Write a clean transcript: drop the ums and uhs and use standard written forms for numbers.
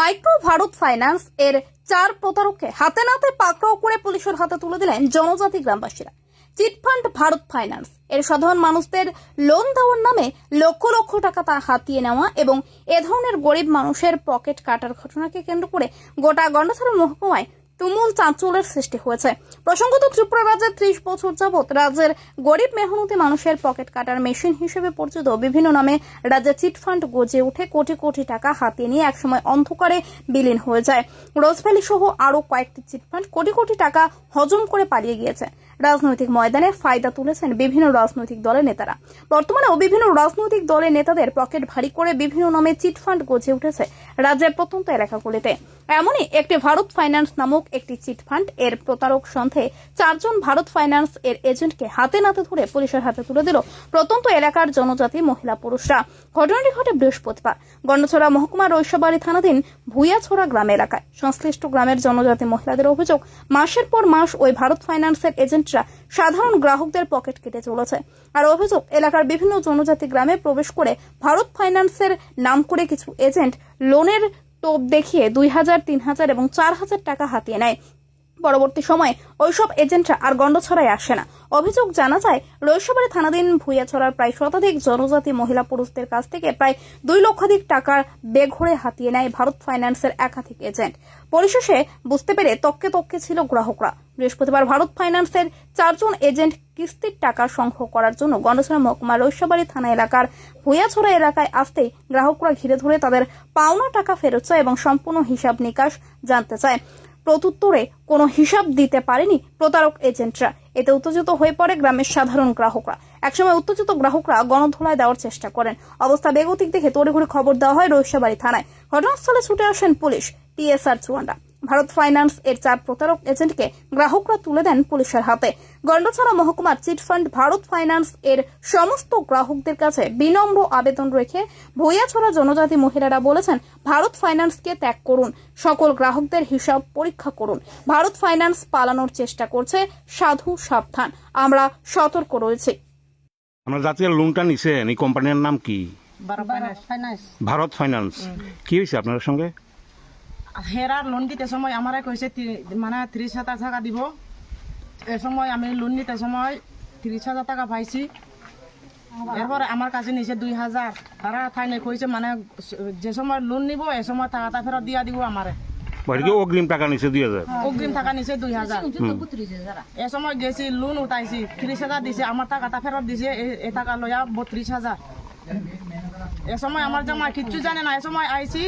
Micro Bharat finance এর 4 প্রতারককে হাতে নাতে পাকড়াও করে পুলিশের হাতে তুলে দিলেন জনজাতি গ্রামবাসীরা। চিটফান্ড ভারত ফাইন্যান্স এর সাধারণ মানুষদের লোন দেওয়ার নামে লক্ষ লক্ষ টাকা তা হাতিয়ে নেওয়া এবং এ ধরনের গরিব মানুষের পকেট কাটার ঘটনাকে কেন্দ্র করে গোটা গন্ডাছড়া মহকুমায় তুমুল চাঞ্চল্যের সৃষ্টি হয়েছে। প্রসঙ্গত, ত্রিপুরা রাজ্যের 30 বছর যাবৎ রাজ্যের গরিব মেহনতি মানুষের পকেট কাটার মেশিন হিসেবে পরিচিত বিভিন্ন নামে রাজ্যে চিটফান্ড গজে উঠে কোটি কোটি টাকা হাতিয়ে নিয়ে একসময় অন্ধকারে বিলীন হয়ে যায়। রোজভ্যালি সহ আরো কয়েকটি চিটফান্ড কোটি কোটি টাকা হজম করে পালিয়ে গিয়েছে। রাজনৈতিক ময়দানে ফায়দা তুলেছেন বিভিন্ন রাজনৈতিক দলের নেতারা। বর্তমানেও বিভিন্ন রাজনৈতিক দলের নেতাদের পকেট ভারী করে বিভিন্ন নামে চিটফান্ড গজে উঠেছে রাজ্যের প্রত্যন্ত এলাকাগুলিতে। এমনই একটি ভারত ফাইন্যান্স নামক একটি চিটফান্ড এর প্রতারক সন্দেহে 4 জন ভারত ফাইন্যান্স এর এজেন্টকে হাতে নাতে ধরে পুলিশের হাতে তুলে দিল প্রত্যন্ত এলাকার জনজাতি মহিলা পুরুষরা। ঘটনাটি ঘটে বৃহস্পতিবার গন্ডাছড়া মহকুমার ঐশবাড়ি থানাধীন ভুইয়াছড়া গ্রাম এলাকায়। সংশ্লিষ্ট গ্রামের জনজাতি মহিলাদের অভিযোগ, মাসের পর মাস ওই ভারত ফাইন্যান্সের এজেন্টরা সাধারণ গ্রাহকদের পকেট কেটে চলেছে। আর অভিযোগ, এলাকার বিভিন্ন জনজাতি গ্রামে প্রবেশ করে ভারত ফাইন্যান্সের নাম করে কিছু এজেন্ট লোনের টোপ দেখিয়ে 2000, 3000 এবং 4000 টাকা হাতিয়ে নেয়। পরবর্তী সময়ে ওইসব এজেন্টরা আর গন্ডছড়ায় আসে না। অভিযোগ জানা যায়, রৈশবাড়ি থানাধীন ভুইয়াছড়ার প্রায় শতাধিক জনজাতি মহিলা পুরুষদের কাছ থেকে প্রায় 2 লক্ষাধিক টাকার বেঘরে হাতিয়ে নেয় ভারত ফাইন্যান্সের একাধিক এজেন্ট। পরিশেষে বুঝতে পেরে তককে তককে ছিল গ্রাহকরা। বৃহস্পতিবার ভারত ফাইন্যান্সের 4 জন এজেন্ট কিস্তির টাকা সংগ্রহ করার জন্য গন্ডছড়া মহকুমার রৈশবাড়ি থানা এলাকার ভুইয়াছড়া এলাকায় আসতেই গ্রাহকরা ঘিরে ধরে তাদের পাওনা টাকা ফেরত চায় এবং সম্পূর্ণ হিসাব নিকাশ জানতে চায়। প্রত্যুত্তরে কোনো হিসাব দিতে পারেনি প্রতারক এজেন্টরা। এতে উত্তেজিত হয়ে পড়ে গ্রামের সাধারণ গ্রাহকরা। একসময় উত্তেজিত গ্রাহকরা গণধোলায় দেওয়ার চেষ্টা করেন। অবস্থা বেগতিক দেখে তড়িঘড়ি খবর দেওয়া হয় রৈশবাড়ি থানায়। ঘটনাস্থলে ছুটে আসেন পুলিশ, TSR চুয়ান্ডা। ভারত ফাইন্যান্স এর 4 প্রতারক এজেন্টকে গ্রাহকরা তুলে দেন পুলিশের হাতে। গন্ডাছড়া মহকুমার চিটফান্ড ভারত ফাইন্যান্স এর সমস্ত গ্রাহকদের কাছে বিনম্র আবেদন রেখে ভুইয়াছড়া জনজাতি মহিলারা বলেছেন, ভারত ফাইন্যান্সকে ত্যাগ করুন, সকল গ্রাহকদের হিসাব পরীক্ষা করুন। ভারত ফাইন্যান্স পালানোর চেষ্টা করছে, সাধু সাবধান, আমরা সতর্ক রয়েছি। আমরা জাতীয় লোনটা নিছেন, এই কোম্পানির নাম কি? ভারত ফাইন্যান্স। কি হয়েছে আপনার সঙ্গে? হেরার লোন দিতে সময় আমার কইছে মানে 30,000 টাকা দিব। এ সময় আমি লোন নিতে সময় 30,000 টাকা পাইছি। এরপরে আমার কাছে নিচে 2,000 তারা থাইনে কইছে মানে যে সময় লোন নিব এ সময় টাকাটা ফেরত দিয়া দিব আমারে। অগ্রিম টাকা নিচে 2,000, অগ্রিম টাকা নিচে 2,000। এ সময় গেছি লোন উঠাইছি, 30,000 দিছে, আমার টাকাটা ফেরত দিছে এ টাকা লয়া 32,000। এ সময় আমার জামা কিচ্ছু জানে না। এ সময় আইছি